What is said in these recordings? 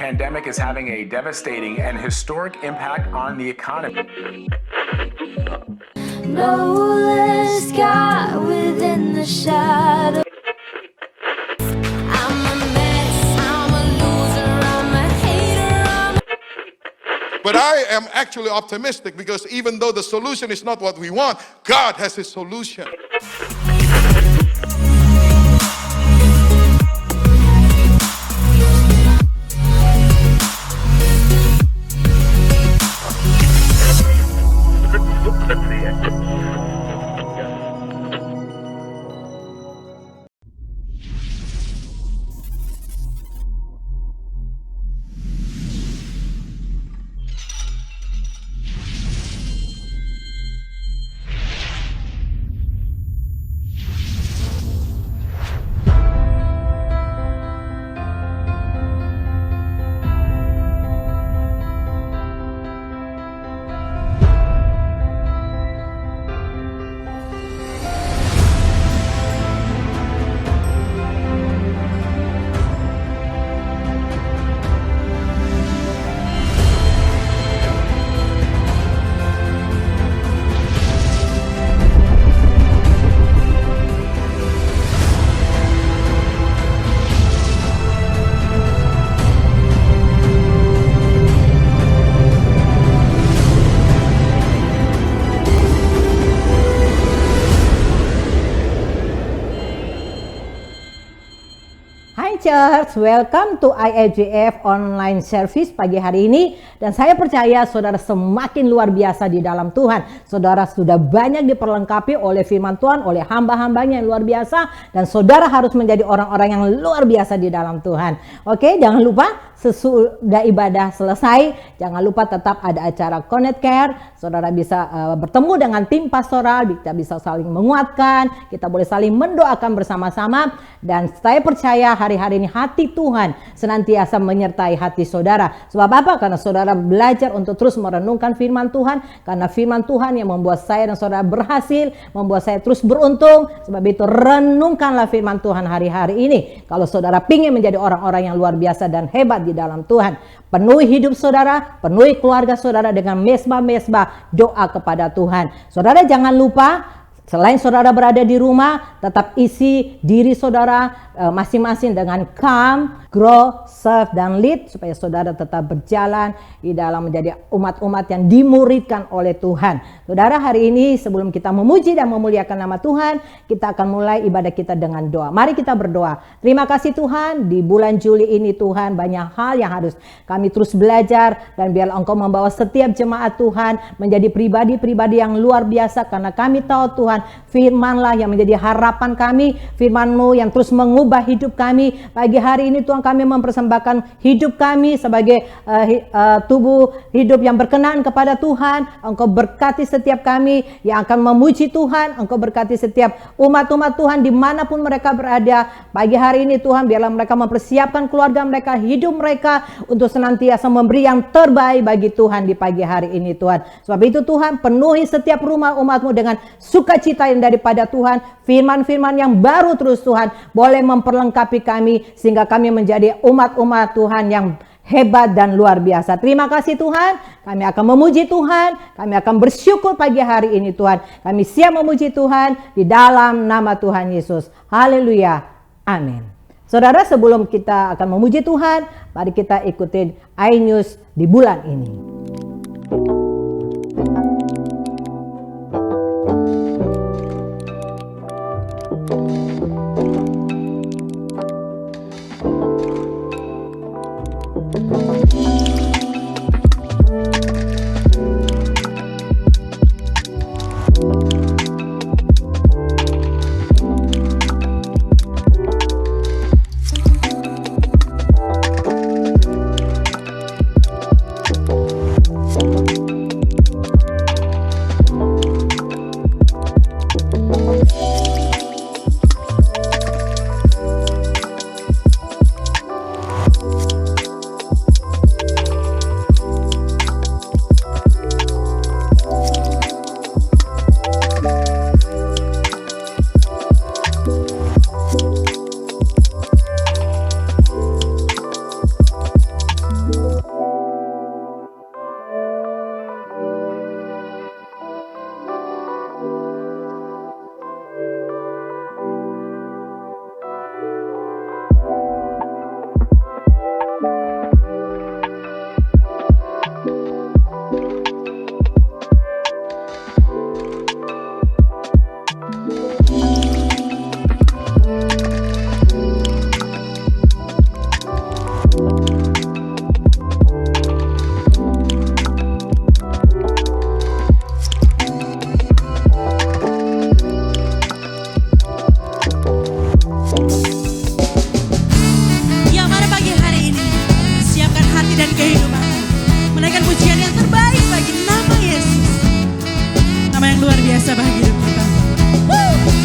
pandemic is having a devastating and historic impact on the economy. No less God within the shadow. I'm a mess, I'm a loser, I'm a hater, But I am actually optimistic because even though the solution is not what we want, God has His solution. Hai Church, welcome to IFJF online service pagi hari ini. Dan saya percaya saudara semakin luar biasa di dalam Tuhan. Saudara sudah banyak diperlengkapi oleh firman Tuhan, oleh hamba-hambanya yang luar biasa. Dan saudara harus menjadi orang-orang yang luar biasa di dalam Tuhan. Oke, jangan lupa sesudah ibadah selesai, jangan lupa tetap ada acara Connect Care. Saudara bisa bertemu dengan tim pastoral, kita bisa saling menguatkan, kita boleh saling mendoakan bersama-sama. Dan saya percaya hari-hari ini hati Tuhan senantiasa menyertai hati saudara. Sebab apa? Karena saudara belajar untuk terus merenungkan firman Tuhan. Karena firman Tuhan yang membuat saya dan saudara berhasil, membuat saya terus beruntung. Sebab itu renungkanlah firman Tuhan hari-hari ini. Kalau saudara ingin menjadi orang-orang yang luar biasa dan hebat di dalam Tuhan, penuhi hidup saudara, penuhi keluarga saudara dengan mesbah-mesbah doa kepada Tuhan. Saudara jangan lupa, selain saudara berada di rumah, tetap isi diri saudara masing-masing dengan calm, grow, serve, dan lead. Supaya saudara tetap berjalan di dalam menjadi umat-umat yang dimuridkan oleh Tuhan. Saudara, hari ini sebelum kita memuji dan memuliakan nama Tuhan, kita akan mulai ibadah kita dengan doa. Mari kita berdoa. Terima kasih Tuhan, di bulan Juli ini Tuhan banyak hal yang harus kami terus belajar. Dan biarlah Engkau membawa setiap jemaat Tuhan menjadi pribadi-pribadi yang luar biasa. Karena kami tahu Tuhan, firman-Lah yang menjadi harapan kami, firman-Mu yang terus mengubah hidup kami. Pagi hari ini Tuhan, kami mempersembahkan hidup kami sebagai tubuh hidup yang berkenan kepada Tuhan. Engkau berkati setiap kami yang akan memuji Tuhan. Engkau berkati setiap umat-umat Tuhan dimanapun mereka berada. Pagi hari ini Tuhan, biarlah mereka mempersiapkan keluarga mereka, hidup mereka untuk senantiasa memberi yang terbaik bagi Tuhan di pagi hari ini Tuhan. Sebab itu Tuhan, penuhi setiap rumah umat-Mu dengan sukacita yang daripada Tuhan. Firman-firman yang baru terus Tuhan boleh memperlengkapi kami sehingga kami menjadi umat-umat Tuhan yang hebat dan luar biasa. Terima kasih Tuhan, kami akan memuji Tuhan, kami akan bersyukur pagi hari ini Tuhan. Kami siap memuji Tuhan di dalam nama Tuhan Yesus. Haleluya, amin. Saudara, sebelum kita akan memuji Tuhan, mari kita ikutin iNews di bulan ini. dan kehidupan. Menaikkan pujian yang terbaik bagi nama Yesus. Nama yang luar biasa bagi hidup kita. Woo!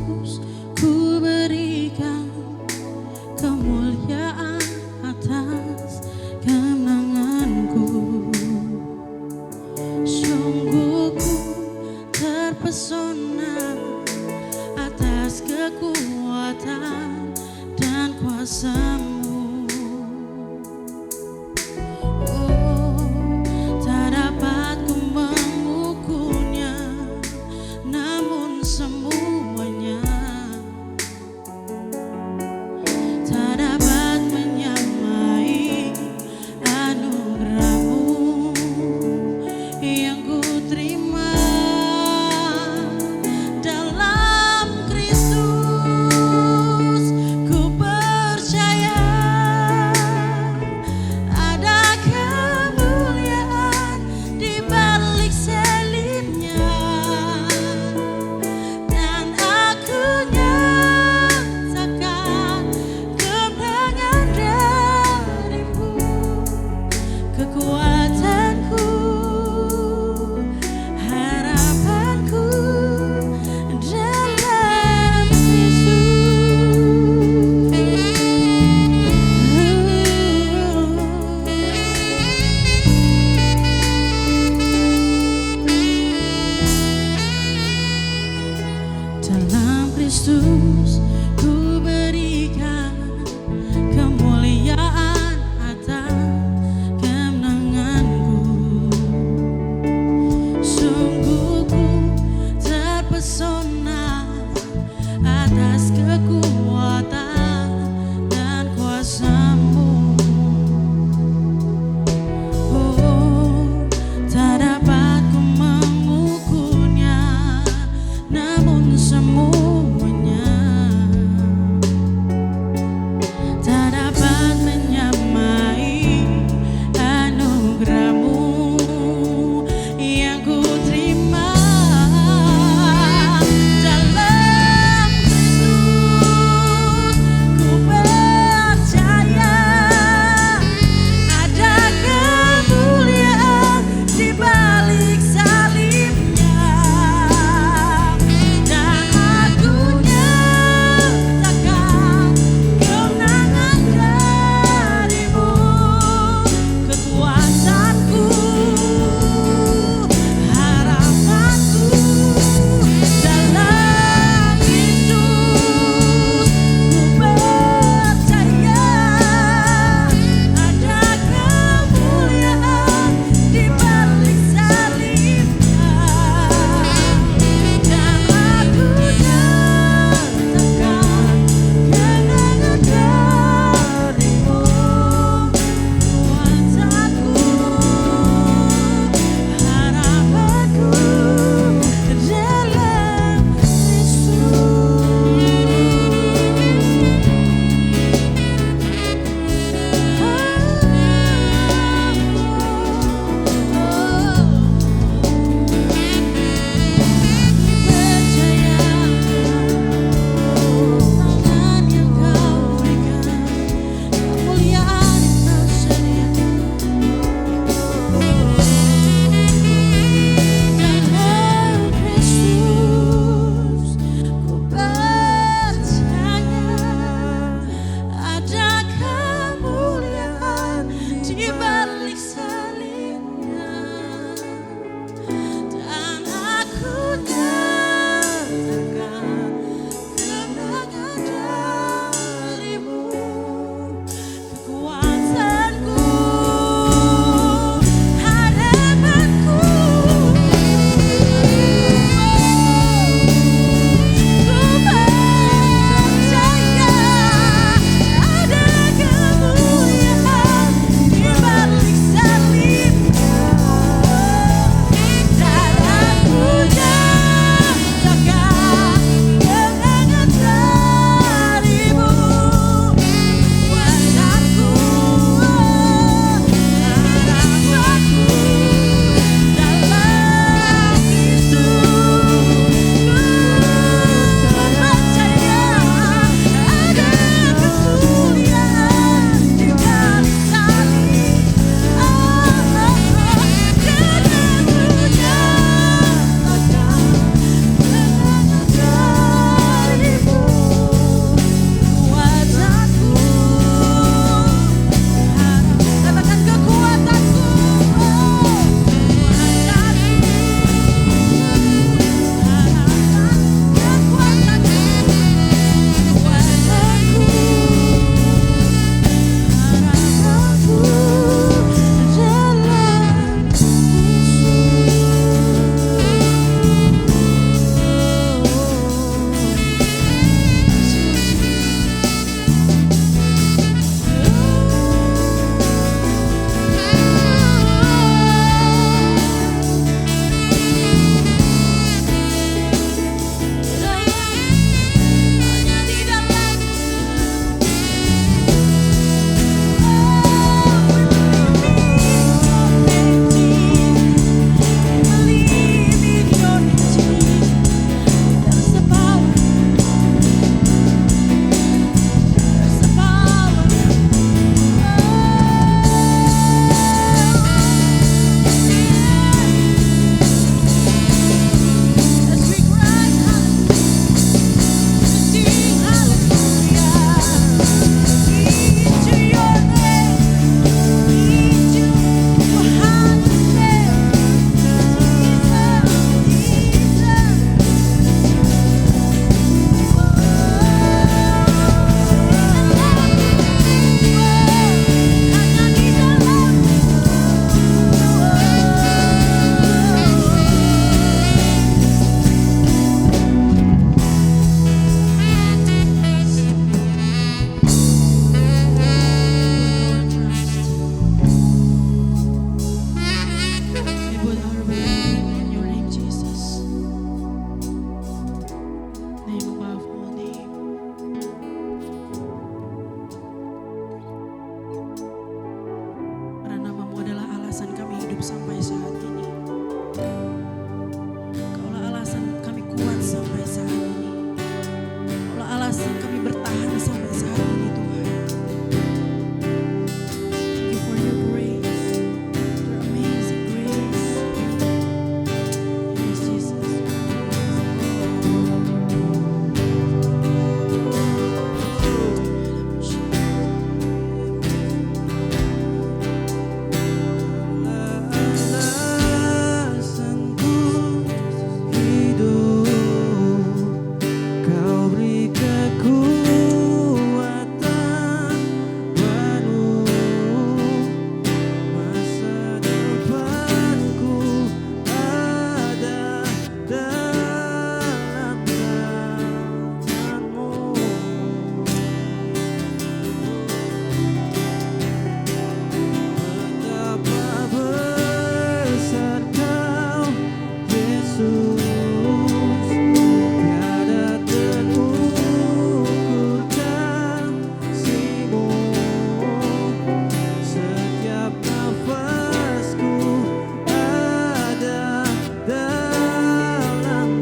Yesus, ku berikan kemuliaan atas kemenanganku. Sungguh ku terpesona atas kekuatan dan kuasa-Mu. Oh, tak dapat ku mengukurnya, namun semuanya saat ini. Kaulah alasan kami kuat sampai saat ini. Kaulah alasan kami bertahan sampai saat ini Tuhan. Thank you for your grace, your amazing grace. Yes, Jesus. Alasanku hidup, Kau beri kekuatan baru, masa depanku ada dalam tangan-Mu. Betapa besar Kau, Yesus, tiada terukur kasih-Mu. Setiap nafasku ada dalam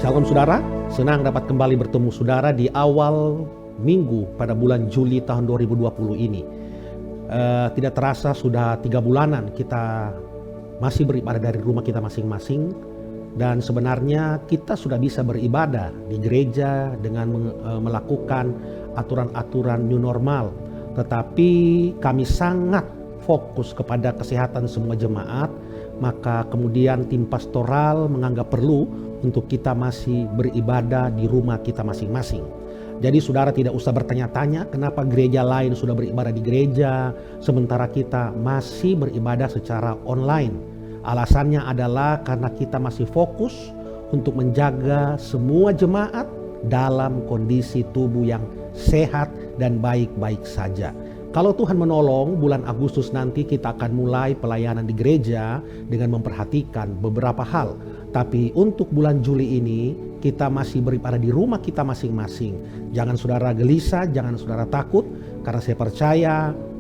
Shalom saudara, senang dapat kembali bertemu saudara di awal minggu pada bulan Juli tahun 2020 ini. Tidak terasa sudah 3 bulanan kita masih beribadah dari rumah kita masing-masing. Dan sebenarnya kita sudah bisa beribadah di gereja dengan melakukan aturan-aturan new normal. Tetapi kami sangat fokus kepada kesehatan semua jemaat. Maka kemudian tim pastoral menganggap perlu untuk kita masih beribadah di rumah kita masing-masing. Jadi saudara tidak usah bertanya-tanya kenapa gereja lain sudah beribadah di gereja, sementara kita masih beribadah secara online. Alasannya adalah karena kita masih fokus untuk menjaga semua jemaat dalam kondisi tubuh yang sehat dan baik-baik saja. Kalau Tuhan menolong, bulan Agustus nanti kita akan mulai pelayanan di gereja dengan memperhatikan beberapa hal. Tapi untuk bulan Juli ini kita masih berada di rumah kita masing-masing. Jangan saudara gelisah, jangan saudara takut, karena saya percaya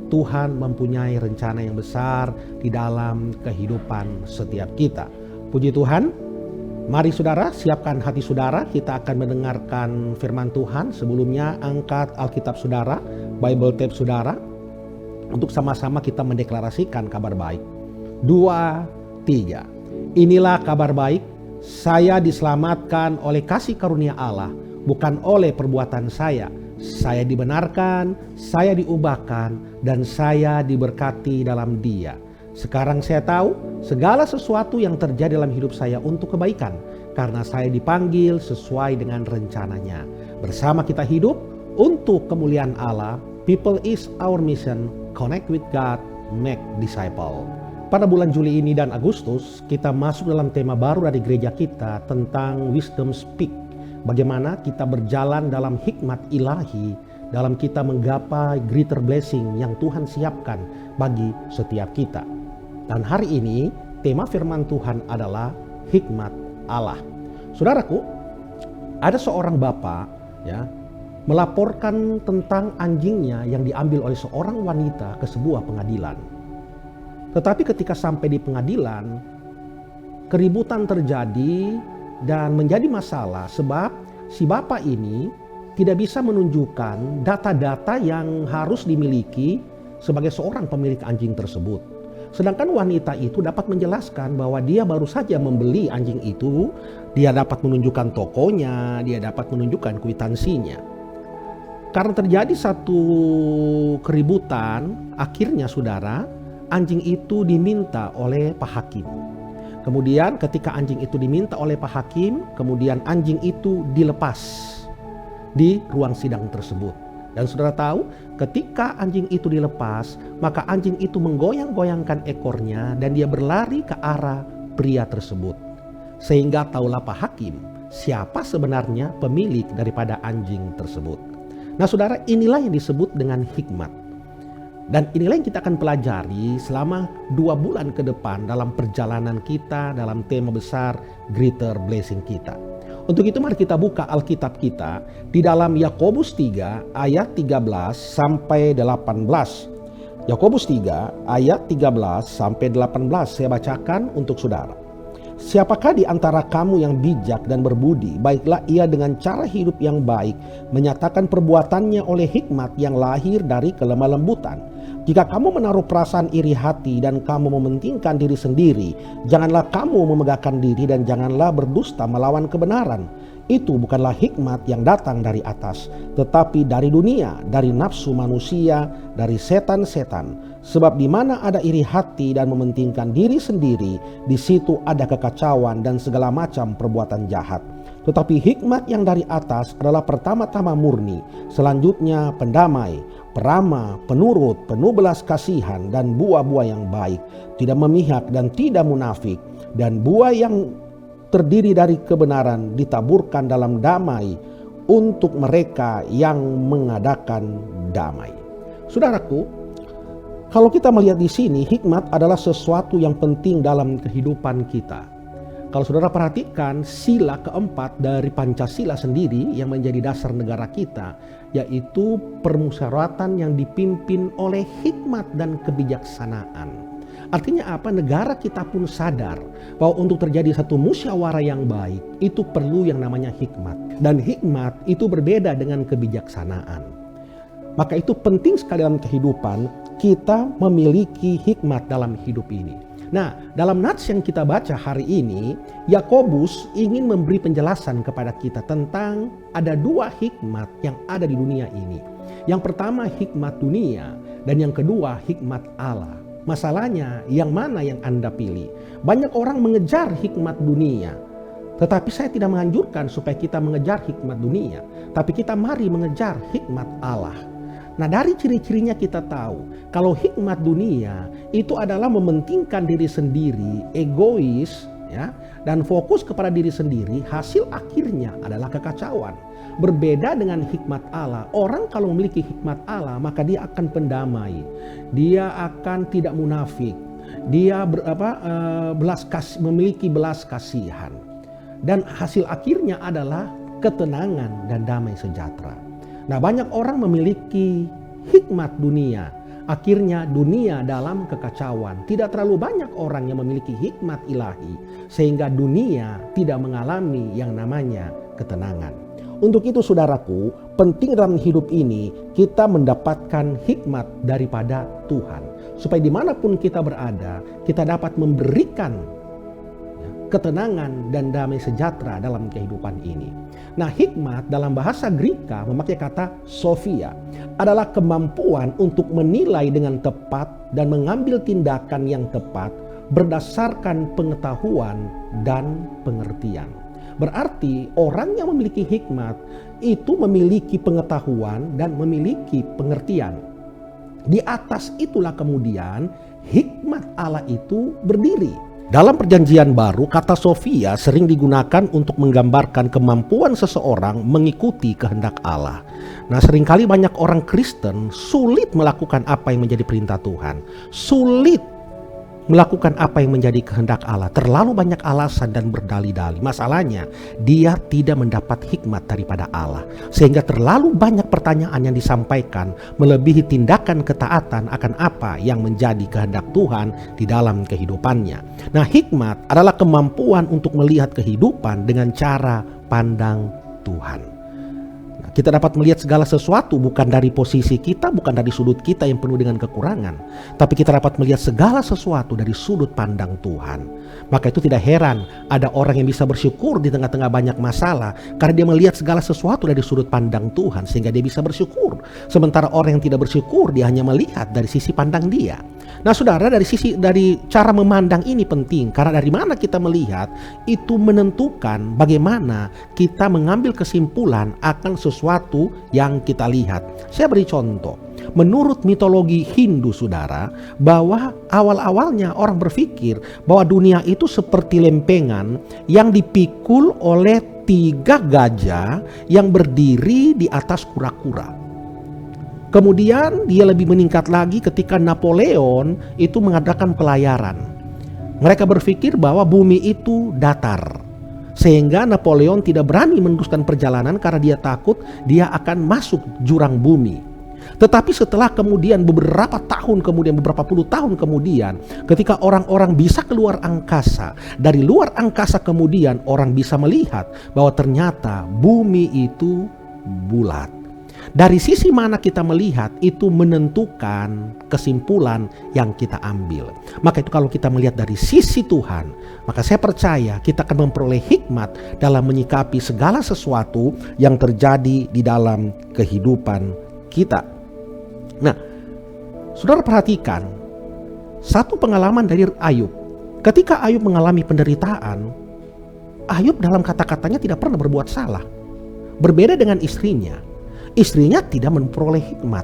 Tuhan mempunyai rencana yang besar di dalam kehidupan setiap kita. Puji Tuhan. Mari saudara, siapkan hati saudara, kita akan mendengarkan firman Tuhan. Sebelumnya angkat Alkitab saudara, Bible tape saudara, untuk sama-sama kita mendeklarasikan kabar baik. 2, 3. Inilah kabar baik, saya diselamatkan oleh kasih karunia Allah, bukan oleh perbuatan saya. Saya dibenarkan, saya diubahkan, dan saya diberkati dalam Dia. Sekarang saya tahu segala sesuatu yang terjadi dalam hidup saya untuk kebaikan, karena saya dipanggil sesuai dengan rencananya. Bersama kita hidup untuk kemuliaan Allah. People is our mission. Connect with God, make disciple. Pada bulan Juli ini dan Agustus, kita masuk dalam tema baru dari gereja kita tentang Wisdom Speak. Bagaimana kita berjalan dalam hikmat ilahi, dalam kita menggapai greater blessing yang Tuhan siapkan bagi setiap kita. Dan hari ini tema firman Tuhan adalah hikmat Allah. Saudaraku, ada seorang bapak ya melaporkan tentang anjingnya yang diambil oleh seorang wanita ke sebuah pengadilan. Tetapi ketika sampai di pengadilan, keributan terjadi dan menjadi masalah sebab si bapak ini tidak bisa menunjukkan data-data yang harus dimiliki sebagai seorang pemilik anjing tersebut. Sedangkan wanita itu dapat menjelaskan bahwa dia baru saja membeli anjing itu, dia dapat menunjukkan tokonya, dia dapat menunjukkan kwitansinya. Karena terjadi satu keributan, akhirnya saudara, anjing itu diminta oleh Pak Hakim. Kemudian ketika anjing itu diminta oleh Pak Hakim, kemudian anjing itu dilepas di ruang sidang tersebut. Dan saudara tahu, ketika anjing itu dilepas, maka anjing itu menggoyang-goyangkan ekornya dan dia berlari ke arah pria tersebut. Sehingga taulah Pak Hakim siapa sebenarnya pemilik daripada anjing tersebut. Nah saudara, inilah yang disebut dengan hikmat. Dan inilah yang kita akan pelajari selama 2 bulan ke depan dalam perjalanan kita dalam tema besar Greater Blessing kita. Untuk itu mari kita buka Alkitab kita di dalam Yakobus 3 ayat 13 sampai 18. Yakobus 3 ayat 13 sampai 18 saya bacakan untuk saudara. Siapakah di antara kamu yang bijak dan berbudi, baiklah ia dengan cara hidup yang baik menyatakan perbuatannya oleh hikmat yang lahir dari kelemah lembutan. Jika kamu menaruh perasaan iri hati dan kamu mementingkan diri sendiri, janganlah kamu memegahkan diri dan janganlah berdusta melawan kebenaran. Itu bukanlah hikmat yang datang dari atas, tetapi dari dunia, dari nafsu manusia, dari setan-setan. Sebab di mana ada iri hati dan mementingkan diri sendiri, di situ ada kekacauan dan segala macam perbuatan jahat. Tetapi hikmat yang dari atas adalah pertama-tama murni, selanjutnya pendamai, peramah, penurut, penuh belas kasihan dan buah-buah yang baik, tidak memihak dan tidak munafik, dan buah yang terdiri dari kebenaran ditaburkan dalam damai untuk mereka yang mengadakan damai. Saudaraku, kalau kita melihat di sini, hikmat adalah sesuatu yang penting dalam kehidupan kita. Kalau saudara perhatikan sila keempat dari Pancasila sendiri yang menjadi dasar negara kita, yaitu permusyawaratan yang dipimpin oleh hikmat dan kebijaksanaan. Artinya apa? Negara kita pun sadar bahwa untuk terjadi satu musyawarah yang baik itu perlu yang namanya hikmat. Dan hikmat itu berbeda dengan kebijaksanaan. Maka itu penting sekali dalam kehidupan kita memiliki hikmat dalam hidup ini. Nah, dalam nats yang kita baca hari ini, Yakobus ingin memberi penjelasan kepada kita tentang ada 2 hikmat yang ada di dunia ini. Yang pertama hikmat dunia dan yang kedua hikmat Allah. Masalahnya yang mana yang Anda pilih? Banyak orang mengejar hikmat dunia. Tetapi saya tidak menganjurkan supaya kita mengejar hikmat dunia. Tapi kita mari mengejar hikmat Allah. Nah, dari ciri-cirinya kita tahu kalau hikmat dunia itu adalah mementingkan diri sendiri, egois, ya, dan fokus kepada diri sendiri. Hasil akhirnya adalah kekacauan. Berbeda dengan hikmat Allah. Orang kalau memiliki hikmat Allah, maka dia akan pendamai, dia akan tidak munafik, dia memiliki belas kasihan, dan hasil akhirnya adalah ketenangan dan damai sejahtera. Nah, banyak orang memiliki hikmat dunia, akhirnya dunia dalam kekacauan. Tidak terlalu banyak orang yang memiliki hikmat ilahi, sehingga dunia tidak mengalami yang namanya ketenangan. Untuk itu saudaraku, penting dalam hidup ini kita mendapatkan hikmat daripada Tuhan. Supaya dimanapun kita berada, kita dapat memberikan ketenangan dan damai sejahtera dalam kehidupan ini. Nah, hikmat dalam bahasa Greka memakai kata Sophia, adalah kemampuan untuk menilai dengan tepat dan mengambil tindakan yang tepat berdasarkan pengetahuan dan pengertian. Berarti orang yang memiliki hikmat itu memiliki pengetahuan dan memiliki pengertian. Di atas itulah kemudian hikmat Allah itu berdiri. Dalam perjanjian baru, kata Sophia sering digunakan untuk menggambarkan kemampuan seseorang mengikuti kehendak Allah. Nah, seringkali banyak orang Kristen sulit melakukan apa yang menjadi perintah Tuhan. Sulit melakukan apa yang menjadi kehendak Allah. Terlalu banyak alasan dan berdalih-dalih. Masalahnya, dia tidak mendapat hikmat daripada Allah. Sehingga terlalu banyak pertanyaan yang disampaikan melebihi tindakan ketaatan akan apa yang menjadi kehendak Tuhan di dalam kehidupannya. Nah, hikmat adalah kemampuan untuk melihat kehidupan dengan cara pandang Tuhan. Kita dapat melihat segala sesuatu bukan dari posisi kita, bukan dari sudut kita yang penuh dengan kekurangan. Tapi kita dapat melihat segala sesuatu dari sudut pandang Tuhan. Maka itu tidak heran ada orang yang bisa bersyukur di tengah-tengah banyak masalah. Karena dia melihat segala sesuatu dari sudut pandang Tuhan sehingga dia bisa bersyukur. Sementara orang yang tidak bersyukur dia hanya melihat dari sisi pandang dia. Nah, saudara, dari cara memandang ini penting. Karena dari mana kita melihat itu menentukan bagaimana kita mengambil kesimpulan akan sesuatu yang kita lihat. Saya beri contoh. Menurut mitologi Hindu, saudara, bahwa awal-awalnya orang berpikir bahwa dunia itu seperti lempengan yang dipikul oleh 3 gajah yang berdiri di atas kura-kura. Kemudian dia lebih meningkat lagi ketika Napoleon itu mengadakan pelayaran. Mereka berpikir bahwa bumi itu datar. Sehingga Napoleon tidak berani meneruskan perjalanan karena dia takut dia akan masuk jurang bumi. Tetapi setelah kemudian beberapa puluh tahun kemudian, ketika orang-orang bisa keluar angkasa, dari luar angkasa kemudian orang bisa melihat bahwa ternyata bumi itu bulat. Dari sisi mana kita melihat itu menentukan kesimpulan yang kita ambil. Maka itu kalau kita melihat dari sisi Tuhan, maka saya percaya kita akan memperoleh hikmat dalam menyikapi segala sesuatu yang terjadi di dalam kehidupan kita. Nah, saudara perhatikan satu pengalaman dari Ayub. Ketika Ayub mengalami penderitaan, Ayub dalam kata-katanya tidak pernah berbuat salah. Berbeda dengan istrinya. Istrinya tidak memperoleh hikmat.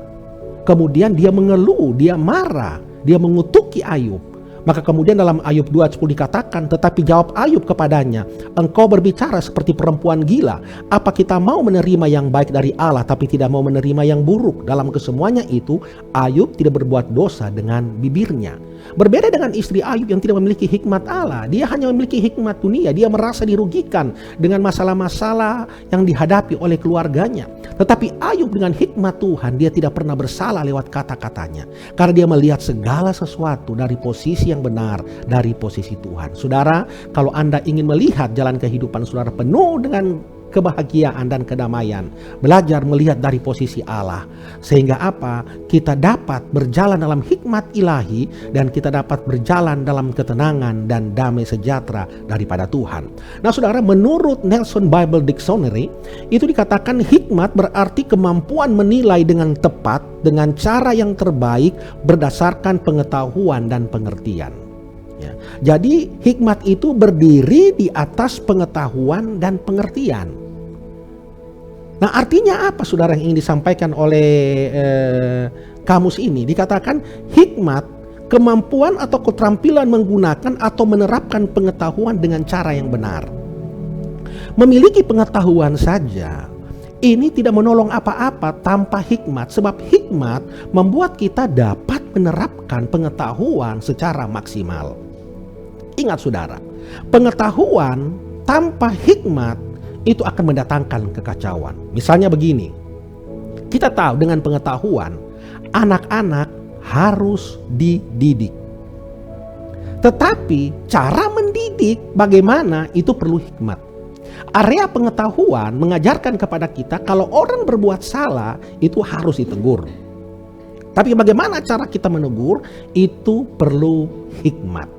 Kemudian dia mengeluh, dia marah, dia mengutuki Ayub. Maka kemudian dalam Ayub 2:10 dikatakan, tetapi jawab Ayub kepadanya, engkau berbicara seperti perempuan gila. Apa kita mau menerima yang baik dari Allah tapi tidak mau menerima yang buruk? Dalam kesemuanya itu Ayub tidak berbuat dosa dengan bibirnya. Berbeda dengan istri Ayub yang tidak memiliki hikmat Allah. Dia hanya memiliki hikmat dunia. Dia merasa dirugikan dengan masalah-masalah yang dihadapi oleh keluarganya. Tetapi Ayub dengan hikmat Tuhan, dia tidak pernah bersalah lewat kata-katanya. Karena dia melihat segala sesuatu dari posisi yang benar, dari posisi Tuhan. Saudara, kalau Anda ingin melihat jalan kehidupan saudara penuh dengan kebahagiaan dan kedamaian, belajar melihat dari posisi Allah. Sehingga apa? Kita dapat berjalan dalam hikmat ilahi dan kita dapat berjalan dalam ketenangan dan damai sejahtera daripada Tuhan. Nah, saudara, menurut Nelson Bible Dictionary itu dikatakan hikmat berarti kemampuan menilai dengan tepat dengan cara yang terbaik berdasarkan pengetahuan dan pengertian. Ya. Jadi hikmat itu berdiri di atas pengetahuan dan pengertian. Nah, artinya apa saudara yang ingin disampaikan oleh kamus ini? Dikatakan hikmat, kemampuan atau keterampilan menggunakan atau menerapkan pengetahuan dengan cara yang benar. Memiliki pengetahuan saja ini tidak menolong apa-apa tanpa hikmat, sebab hikmat membuat kita dapat menerapkan pengetahuan secara maksimal. Ingat saudara, pengetahuan tanpa hikmat itu akan mendatangkan kekacauan. Misalnya begini, kita tahu dengan pengetahuan anak-anak harus dididik. Tetapi cara mendidik bagaimana itu perlu hikmat. Area pengetahuan mengajarkan kepada kita kalau orang berbuat salah itu harus ditegur. Tapi bagaimana cara kita menegur itu perlu hikmat.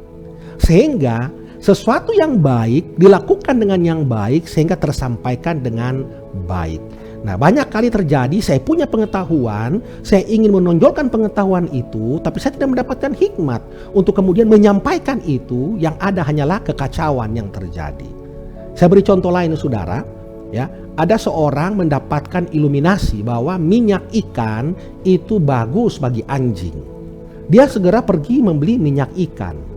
Sehingga sesuatu yang baik dilakukan dengan yang baik sehingga tersampaikan dengan baik. Nah, banyak kali terjadi saya punya pengetahuan, saya ingin menonjolkan pengetahuan itu, tapi saya tidak mendapatkan hikmat untuk kemudian menyampaikan itu, yang ada hanyalah kekacauan yang terjadi. Saya beri contoh lain saudara, ya. Ada seorang mendapatkan iluminasi bahwa minyak ikan itu bagus bagi anjing. Dia segera pergi membeli minyak ikan.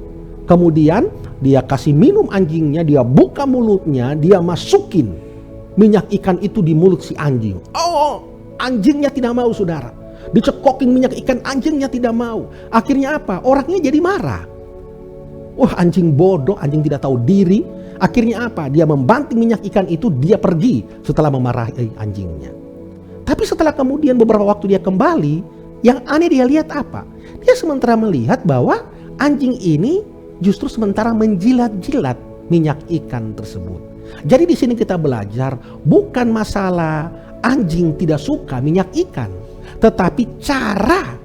Kemudian dia kasih minum anjingnya, dia buka mulutnya, dia masukin minyak ikan itu di mulut si anjing. Oh, anjingnya tidak mau saudara. Dicekokin minyak ikan, anjingnya tidak mau. Akhirnya apa? Orangnya jadi marah. Wah, anjing bodoh, anjing tidak tahu diri. Akhirnya apa? Dia membanting minyak ikan itu, dia pergi setelah memarahi anjingnya. Tapi setelah kemudian beberapa waktu dia kembali, yang aneh dia lihat apa? Dia sementara melihat bahwa anjing ini justru sementara menjilat-jilat minyak ikan tersebut. Jadi di sini kita belajar bukan masalah anjing tidak suka minyak ikan, tetapi cara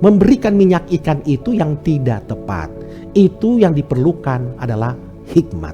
memberikan minyak ikan itu yang tidak tepat. Itu yang diperlukan adalah hikmat.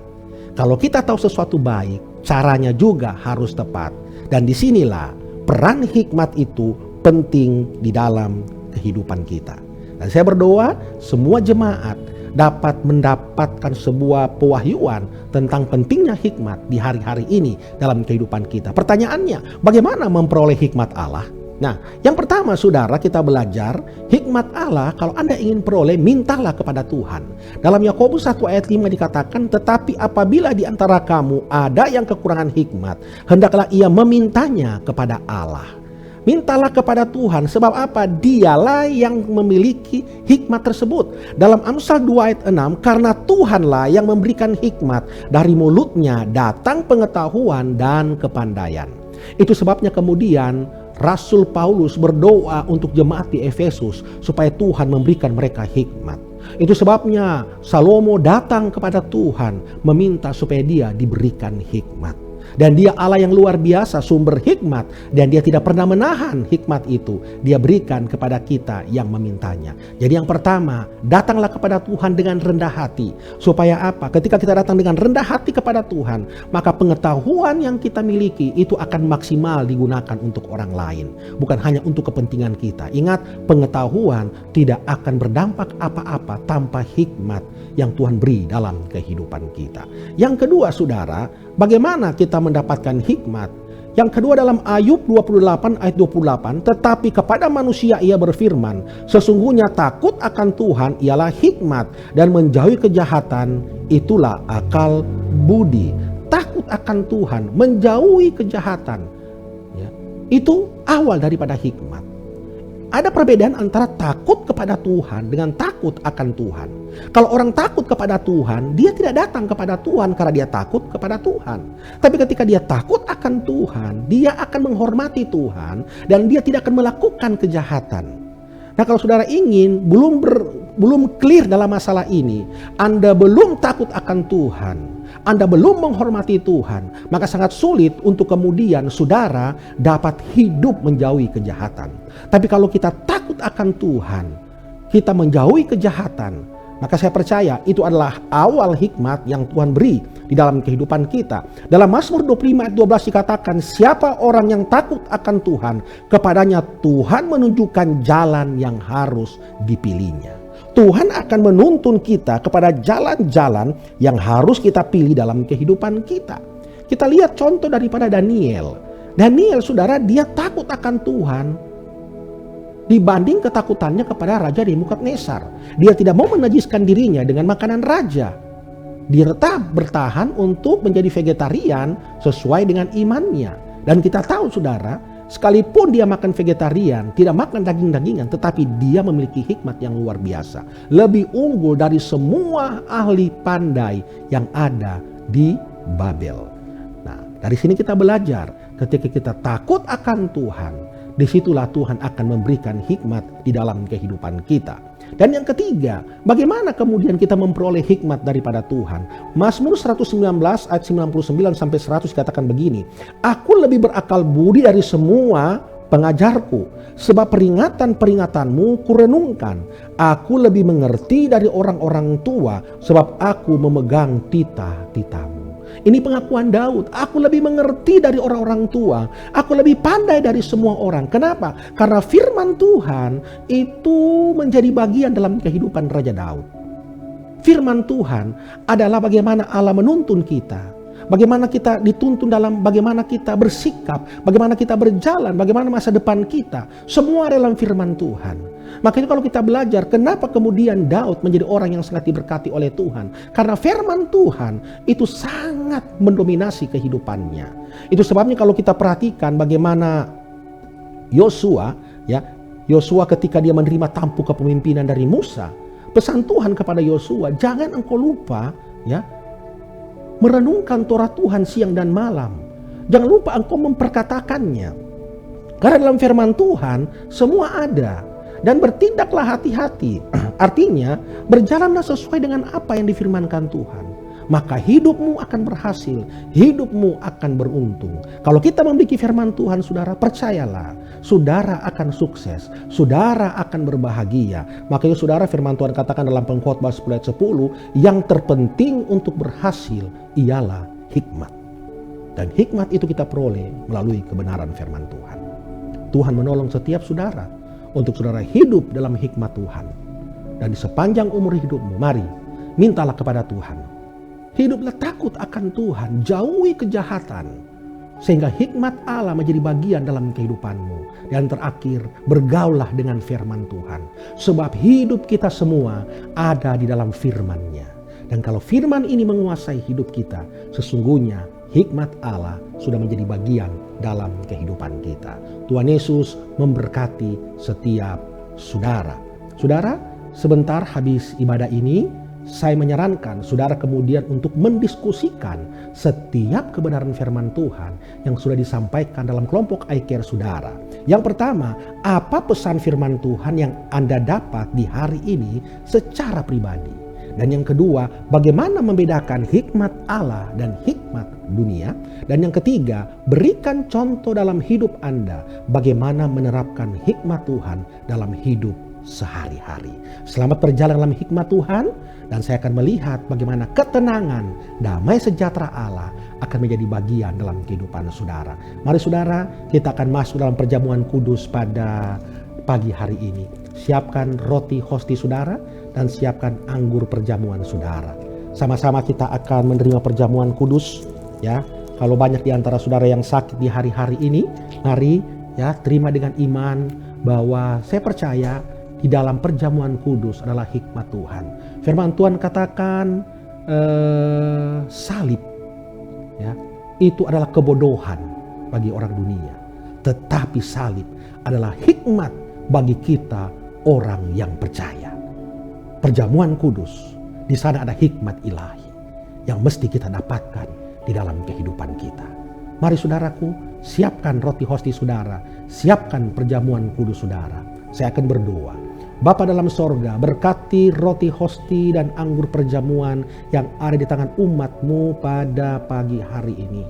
Kalau kita tahu sesuatu baik, caranya juga harus tepat. Dan disinilah peran hikmat itu penting di dalam kehidupan kita. Dan saya berdoa semua jemaat dapat mendapatkan sebuah pewahyuan tentang pentingnya hikmat di hari-hari ini dalam kehidupan kita. Pertanyaannya, bagaimana memperoleh hikmat Allah? Nah, yang pertama saudara, kita belajar hikmat Allah. Kalau Anda ingin peroleh, mintalah kepada Tuhan. Dalam Yakobus 1 ayat 5 dikatakan, tetapi apabila di antara kamu ada yang kekurangan hikmat, hendaklah ia memintanya kepada Allah. Mintalah kepada Tuhan, sebab apa? Dialah yang memiliki hikmat tersebut. Dalam Amsal 2 ayat 6, karena Tuhanlah yang memberikan hikmat, dari mulutnya datang pengetahuan dan kepandaian. Itu sebabnya kemudian Rasul Paulus berdoa untuk jemaat di Efesus supaya Tuhan memberikan mereka hikmat. Itu sebabnya Salomo datang kepada Tuhan meminta supaya dia diberikan hikmat. Dan dia Allah yang luar biasa, sumber hikmat. Dan dia tidak pernah menahan hikmat itu. Dia berikan kepada kita yang memintanya. Jadi yang pertama, datanglah kepada Tuhan dengan rendah hati. Supaya apa? Ketika kita datang dengan rendah hati kepada Tuhan, maka pengetahuan yang kita miliki itu akan maksimal digunakan untuk orang lain. Bukan hanya untuk kepentingan kita. Ingat, pengetahuan tidak akan berdampak apa-apa tanpa hikmat yang Tuhan beri dalam kehidupan kita. Yang kedua saudara, bagaimana kita mendapatkan hikmat? Yang kedua dalam Ayub 28 ayat 28, tetapi kepada manusia ia berfirman, sesungguhnya takut akan Tuhan ialah hikmat, dan menjauhi kejahatan itulah akal budi. Takut akan Tuhan, menjauhi kejahatan, ya, itu awal daripada hikmat. Ada perbedaan antara takut kepada Tuhan dengan takut akan Tuhan. Kalau orang takut kepada Tuhan, dia tidak datang kepada Tuhan karena dia takut kepada Tuhan. Tapi ketika dia takut akan Tuhan, dia akan menghormati Tuhan dan dia tidak akan melakukan kejahatan. Nah, kalau saudara ingin belum clear dalam masalah ini, Anda belum takut akan Tuhan, Anda belum menghormati Tuhan, maka sangat sulit untuk kemudian saudara dapat hidup menjauhi kejahatan. Tapi kalau kita takut akan Tuhan, kita menjauhi kejahatan, maka saya percaya itu adalah awal hikmat yang Tuhan beri di dalam kehidupan kita. Dalam Mazmur 25 ayat 12 dikatakan, siapa orang yang takut akan Tuhan, kepadanya Tuhan menunjukkan jalan yang harus dipilihnya. Tuhan akan menuntun kita kepada jalan-jalan yang harus kita pilih dalam kehidupan kita. Kita lihat contoh daripada Daniel. Daniel, saudara, dia takut akan Tuhan dibanding ketakutannya kepada Raja Nebukadnezar. Dia tidak mau menajiskan dirinya dengan makanan raja. Dia tetap bertahan untuk menjadi vegetarian sesuai dengan imannya. Dan kita tahu, saudara, sekalipun dia makan vegetarian, tidak makan daging-dagingan, tetapi dia memiliki hikmat yang luar biasa. Lebih unggul dari semua ahli pandai yang ada di Babel. Nah, dari sini kita belajar, ketika kita takut akan Tuhan, disitulah Tuhan akan memberikan hikmat di dalam kehidupan kita. Dan yang ketiga, bagaimana kemudian kita memperoleh hikmat daripada Tuhan? Mazmur 119 ayat 99 sampai 100 katakan begini, "Aku lebih berakal budi dari semua pengajarku, sebab peringatan-peringatanmu kurenungkan. Aku lebih mengerti dari orang-orang tua, sebab aku memegang titah-titahmu." Ini pengakuan Daud, aku lebih mengerti dari orang-orang tua, aku lebih pandai dari semua orang. Kenapa? Karena firman Tuhan itu menjadi bagian dalam kehidupan Raja Daud. Firman Tuhan adalah bagaimana Allah menuntun kita, bagaimana kita dituntun dalam bagaimana kita bersikap, bagaimana kita berjalan, bagaimana masa depan kita. Semua dalam firman Tuhan. Makanya kalau kita belajar kenapa kemudian Daud menjadi orang yang sangat diberkati oleh Tuhan. Karena firman Tuhan itu sangat mendominasi kehidupannya. Itu sebabnya kalau kita perhatikan bagaimana Yosua ketika dia menerima tampuk kepemimpinan dari Musa. Pesan Tuhan kepada Yosua, jangan engkau lupa merenungkan Torah Tuhan siang dan malam. Jangan lupa engkau memperkatakannya. Karena dalam firman Tuhan semua ada. Dan bertindaklah hati-hati. Artinya berjalanlah sesuai dengan apa yang difirmankan Tuhan. Maka hidupmu akan berhasil. Hidupmu akan beruntung. Kalau kita memiliki firman Tuhan, saudara, percayalah. Saudara akan sukses. Saudara akan berbahagia. Makanya saudara, firman Tuhan katakan dalam Pengkhotbah 10 ayat 10. Yang terpenting untuk berhasil ialah hikmat. Dan hikmat itu kita peroleh melalui kebenaran firman Tuhan. Tuhan menolong setiap saudara untuk saudara hidup dalam hikmat Tuhan. Dan di sepanjang umur hidupmu, mari mintalah kepada Tuhan. Hiduplah takut akan Tuhan, jauhi kejahatan. Sehingga hikmat Allah menjadi bagian dalam kehidupanmu. Dan terakhir, bergaullah dengan firman Tuhan. Sebab hidup kita semua ada di dalam firman-Nya. Dan kalau firman ini menguasai hidup kita, sesungguhnya hikmat Allah sudah menjadi bagian dalam kehidupan kita. Tuhan Yesus memberkati setiap saudara. Saudara, sebentar habis ibadah ini, saya menyarankan saudara kemudian untuk mendiskusikan setiap kebenaran firman Tuhan yang sudah disampaikan dalam kelompok iCare saudara. Yang pertama, apa pesan firman Tuhan yang Anda dapat di hari ini secara pribadi? Dan yang kedua, bagaimana membedakan hikmat Allah dan hikmat dunia? Dan yang ketiga, berikan contoh dalam hidup Anda bagaimana menerapkan hikmat Tuhan dalam hidup sehari-hari. Selamat berjalan dalam hikmat Tuhan, dan saya akan melihat bagaimana ketenangan, damai sejahtera Allah akan menjadi bagian dalam kehidupan saudara. Mari saudara, kita akan masuk dalam perjamuan kudus pada pagi hari ini. Siapkan roti hosti saudara dan siapkan anggur perjamuan saudara. Sama-sama kita akan menerima perjamuan kudus ya. Kalau banyak di antara saudara yang sakit di hari-hari ini, mari ya terima dengan iman bahwa saya percaya di dalam perjamuan kudus adalah hikmat Tuhan. Firman Tuhan katakan salib ya, itu adalah kebodohan bagi orang dunia. Tetapi salib adalah hikmat bagi kita orang yang percaya. Perjamuan kudus, di sana ada hikmat ilahi yang mesti kita dapatkan di dalam kehidupan kita. Mari saudaraku, siapkan roti hosti saudara, siapkan perjamuan kudus saudara. Saya akan berdoa. Bapa dalam sorga, berkati roti hosti dan anggur perjamuan yang ada di tangan umat-Mu pada pagi hari ini.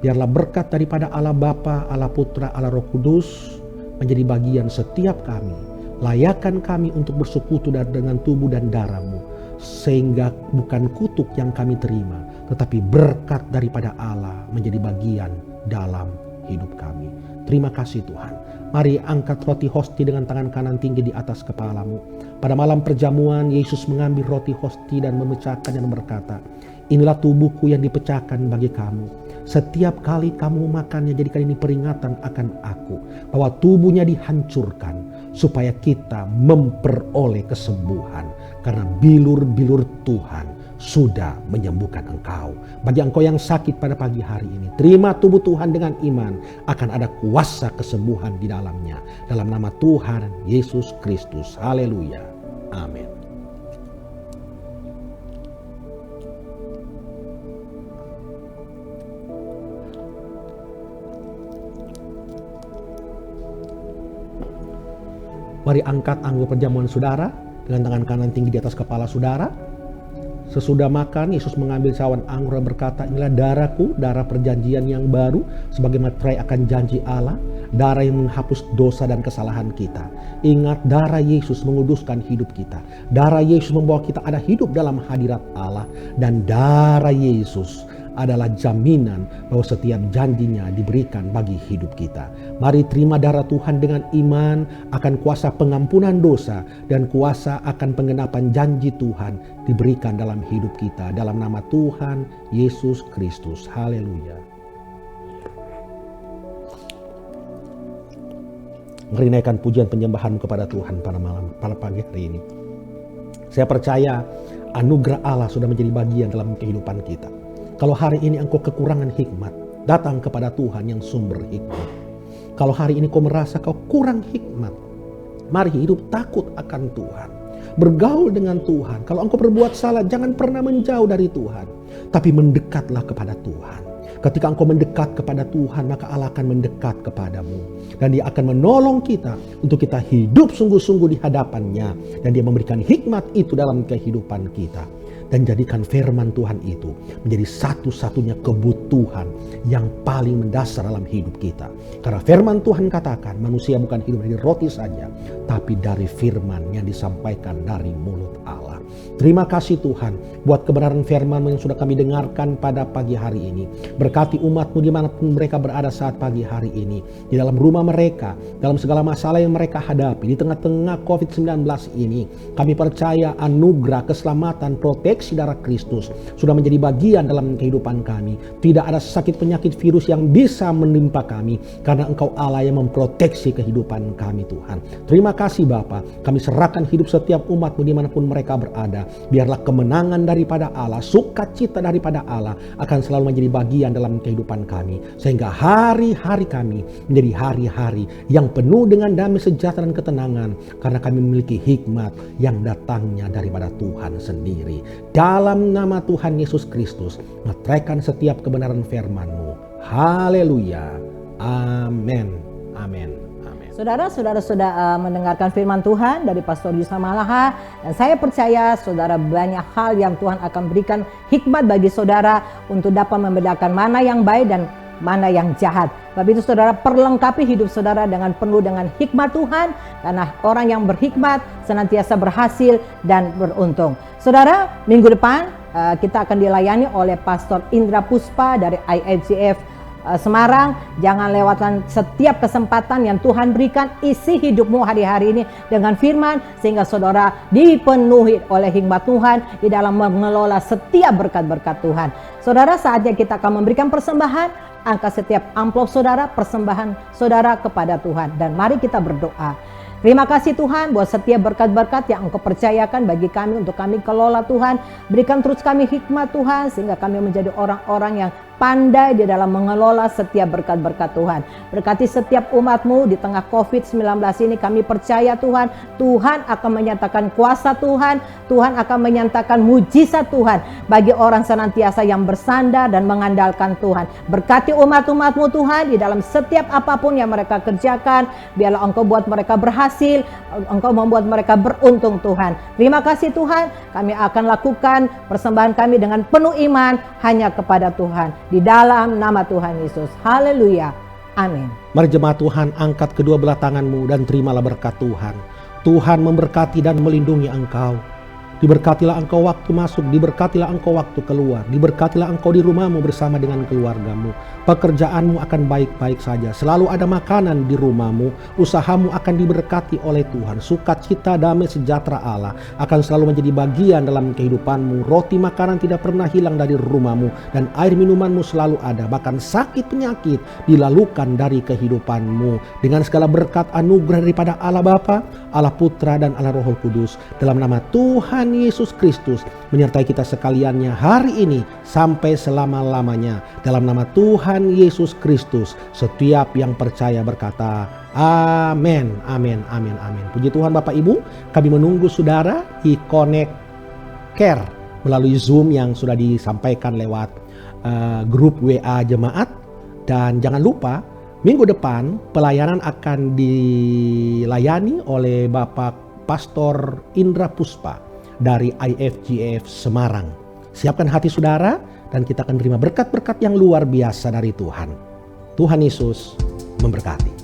Biarlah berkat daripada Allah Bapa, Allah Putra, Allah Roh Kudus menjadi bagian setiap kami. Layakkan kami untuk bersekutu dengan tubuh dan darah-Mu. Sehingga bukan kutuk yang kami terima, tetapi berkat daripada Allah menjadi bagian dalam hidup kami. Terima kasih Tuhan. Mari angkat roti hosti dengan tangan kanan tinggi di atas kepalamu. Pada malam perjamuan, Yesus mengambil roti hosti dan memecahkan dan berkata, Inilah tubuhku yang dipecahkan bagi kamu. Setiap kali kamu makannya, jadikan ini peringatan akan aku. Bahwa tubuhnya dihancurkan supaya kita memperoleh kesembuhan. Karena bilur-bilur Tuhan sudah menyembuhkan engkau. Bagi engkau yang sakit pada pagi hari ini, terima tubuh Tuhan dengan iman. Akan ada kuasa kesembuhan di dalamnya. Dalam nama Tuhan Yesus Kristus. Haleluya. Amin. Mari angkat anggur perjamuan saudara dengan tangan kanan tinggi di atas kepala saudara. Sesudah makan, Yesus mengambil cawan anggur dan berkata, inilah darahku, darah perjanjian yang baru, sebagai materai akan janji Allah, darah yang menghapus dosa dan kesalahan kita. Ingat, darah Yesus menguduskan hidup kita. Darah Yesus membawa kita ada hidup dalam hadirat Allah. Dan darah Yesus adalah jaminan bahwa setiap janjinya diberikan bagi hidup kita. Mari terima darah Tuhan dengan iman akan kuasa pengampunan dosa dan kuasa akan penggenapan janji Tuhan diberikan dalam hidup kita. Dalam nama Tuhan Yesus Kristus. Haleluya. Mari naikkan pujian penyembahan kepada Tuhan pada pagi hari ini. Saya percaya anugerah Allah sudah menjadi bagian dalam kehidupan kita. Kalau hari ini engkau kekurangan hikmat, datang kepada Tuhan yang sumber hikmat. Kalau hari ini kau merasa kau kurang hikmat, mari hidup takut akan Tuhan. Bergaul dengan Tuhan. Kalau engkau berbuat salah, jangan pernah menjauh dari Tuhan. Tapi mendekatlah kepada Tuhan. Ketika engkau mendekat kepada Tuhan, maka Allah akan mendekat kepadamu. Dan Dia akan menolong kita untuk kita hidup sungguh-sungguh di hadapannya. Dan Dia memberikan hikmat itu dalam kehidupan kita. Dan jadikan firman Tuhan itu menjadi satu-satunya kebutuhan yang paling mendasar dalam hidup kita. Karena firman Tuhan katakan manusia bukan hidup dari roti saja, tapi dari firman yang disampaikan dari mulut Allah. Terima kasih Tuhan buat kebenaran firman yang sudah kami dengarkan pada pagi hari ini. Berkati umat-Mu dimanapun mereka berada saat pagi hari ini. Di dalam rumah mereka, dalam segala masalah yang mereka hadapi, di tengah-tengah COVID-19 ini. Kami percaya anugerah, keselamatan, proteksi darah Kristus sudah menjadi bagian dalam kehidupan kami. Tidak ada sakit penyakit virus yang bisa menimpa kami. Karena Engkau Allah yang memproteksi kehidupan kami Tuhan. Terima kasih Bapa. Kami serahkan hidup setiap umat-Mu dimanapun mereka berada. Biarlah kemenangan daripada Allah, sukacita daripada Allah akan selalu menjadi bagian dalam kehidupan kami. Sehingga hari-hari kami menjadi hari-hari yang penuh dengan damai sejahtera dan ketenangan. Karena kami memiliki hikmat yang datangnya daripada Tuhan sendiri. Dalam nama Tuhan Yesus Kristus, meteraikan setiap kebenaran firman-Mu. Haleluya. Amin. Amin. Saudara-saudara sudah mendengarkan firman Tuhan dari Pastor Yusna Malaha, dan saya percaya saudara banyak hal yang Tuhan akan berikan hikmat bagi saudara untuk dapat membedakan mana yang baik dan mana yang jahat. Sebab itu saudara perlengkapi hidup saudara dengan penuh dengan hikmat Tuhan, karena orang yang berhikmat senantiasa berhasil dan beruntung. Saudara, minggu depan kita akan dilayani oleh Pastor Indra Puspa dari IFGF Semarang. Jangan lewatkan setiap kesempatan yang Tuhan berikan. Isi hidupmu hari-hari ini dengan firman, sehingga saudara dipenuhi oleh hikmat Tuhan di dalam mengelola setiap berkat-berkat Tuhan. Saudara, saatnya kita akan memberikan persembahan. Angkat setiap amplop saudara, persembahan saudara kepada Tuhan. Dan mari kita berdoa. Terima kasih Tuhan buat setiap berkat-berkat yang Engkau percayakan bagi kami untuk kami kelola Tuhan. Berikan terus kami hikmat Tuhan, sehingga kami menjadi orang-orang yang pandai di dalam mengelola setiap berkat-berkat Tuhan. Berkati setiap umat-Mu di tengah COVID-19 ini. Kami percaya Tuhan, Tuhan akan menyatakan kuasa Tuhan, Tuhan akan menyatakan mujizat Tuhan bagi orang senantiasa yang bersandar dan mengandalkan Tuhan. Berkati umat-umat-Mu Tuhan di dalam setiap apapun yang mereka kerjakan. Biarlah Engkau buat mereka berhasil, Engkau membuat mereka beruntung Tuhan. Terima kasih Tuhan, kami akan lakukan persembahan kami dengan penuh iman hanya kepada Tuhan. Di dalam nama Tuhan Yesus. Haleluya. Amin. Mari jemaat Tuhan, angkat kedua belah tanganmu dan terimalah berkat Tuhan. Tuhan memberkati dan melindungi engkau. Diberkatilah engkau waktu masuk, diberkatilah engkau waktu keluar, diberkatilah engkau di rumahmu bersama dengan keluargamu. Pekerjaanmu akan baik-baik saja, selalu ada makanan di rumahmu, usahamu akan diberkati oleh Tuhan. Sukacita, damai, sejahtera Allah akan selalu menjadi bagian dalam kehidupanmu. Roti makanan tidak pernah hilang dari rumahmu, dan air minumanmu selalu ada. Bahkan sakit penyakit dilalukan dari kehidupanmu. Dengan segala berkat anugerah daripada Allah Bapa, Allah Putra, dan Allah Roh Kudus, dalam nama Tuhan Yesus Kristus, menyertai kita sekaliannya hari ini sampai selama-lamanya. Dalam nama Tuhan Yesus Kristus, setiap yang percaya berkata, amin, amin, amin, amin. Puji Tuhan Bapak Ibu, kami menunggu saudara di Connect Care melalui Zoom yang sudah disampaikan lewat grup WA Jemaat. Dan jangan lupa, minggu depan pelayanan akan dilayani oleh Bapak Pastor Indra Puspa dari IFGF Semarang. Siapkan hati saudara dan kita akan terima berkat-berkat yang luar biasa dari Tuhan. Tuhan Yesus memberkati.